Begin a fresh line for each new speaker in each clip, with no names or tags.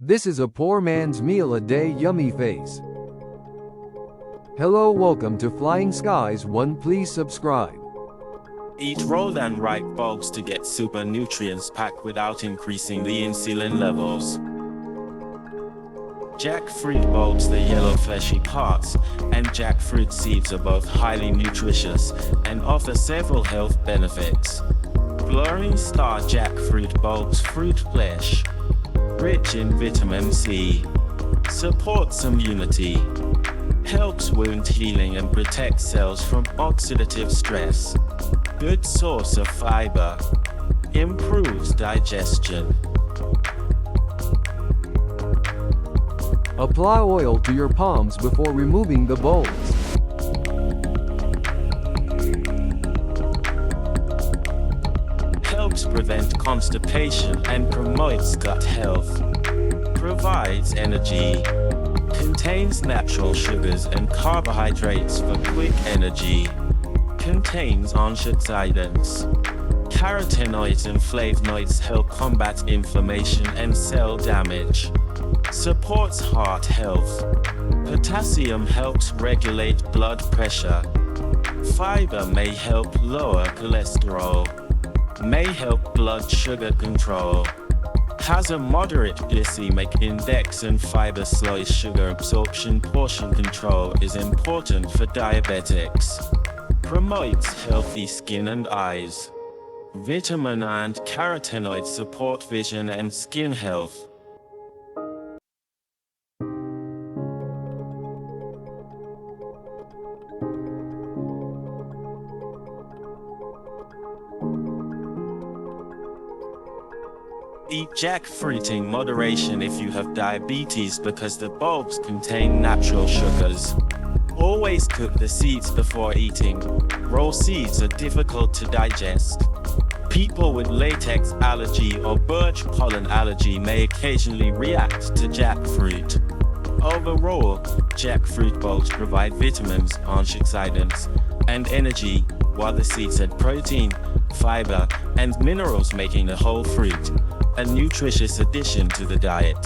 This is a poor man's meal a day yummy face. Hello, welcome to Flying Skies 1. Please subscribe.
Eat rolled and ripe bulbs to get super nutrients packed without increasing the insulin levels. Jackfruit bulbs, the yellow fleshy parts, and jackfruit seeds are both highly nutritious and offer several health benefits. Glowing star jackfruit bulbs fruit flesh, rich in vitamin C, supports immunity, helps wound healing and protects cells from oxidative stress. Good source of fiber, improves digestion.
Apply oil to your palms before removing the bulbs.
Helps prevent constipation and promotes gut health. Provides energy. Contains natural sugars and carbohydrates for quick energy. Contains antioxidants. Carotenoids and flavonoids help combat inflammation and cell damage. Supports heart health. Potassium helps regulate blood pressure. Fiber may help lower cholesterol. May help blood sugar control. Has a moderate glycemic index and fiber slows sugar absorption. Portion control is important for diabetics. Promotes healthy skin and eyes. Vitamin and carotenoids support vision and skin health. Eat jackfruit in moderation if you have diabetes because the bulbs contain natural sugars. Always cook the seeds before eating. Raw seeds are difficult to digest. People with latex allergy or birch pollen allergy may occasionally react to jackfruit. Overall, jackfruit bulbs provide vitamins, antioxidants, and energy, while the seeds add protein, fiber, and minerals, making the whole fruit a nutritious addition to the diet.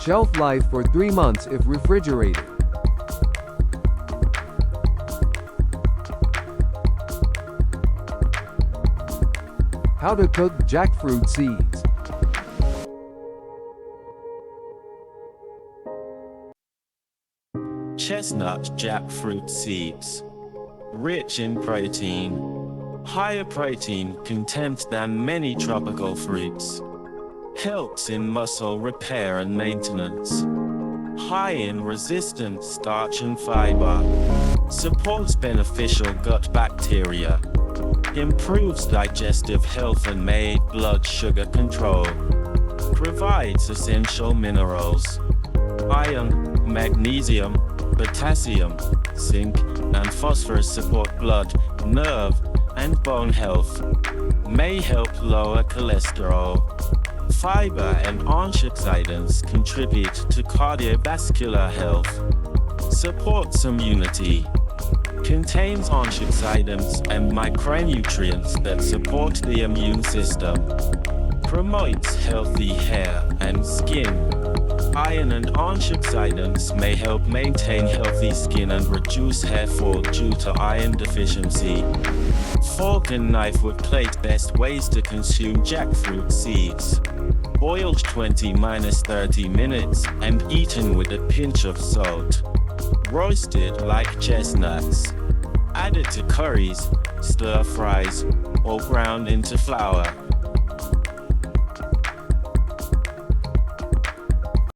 Shelf life for 3 months if refrigerated. How to cook jackfruit seeds.
Chestnut jackfruit seeds. Rich in protein. Higher protein content than many tropical fruits. Helps in muscle repair and maintenance. High in resistant starch and fiber. Supports beneficial gut bacteria. Improves digestive health and may aid blood sugar control. Provides essential minerals. Iron, magnesium, potassium, zinc, and phosphorus support blood, nerve, and bone health. May help lower cholesterol. Fiber and antioxidants contribute to cardiovascular health. Supports immunity. Contains antioxidants and micronutrients that support the immune system. Promotes healthy hair and skin. Iron and antioxidants may help maintain healthy skin and reduce hair fall due to iron deficiency. Fork and knife with plate. Best ways to consume jackfruit seeds. Boiled 20-30 minutes and eaten with a pinch of salt. Roasted like chestnuts. Added to curries, stir fries, or ground into flour.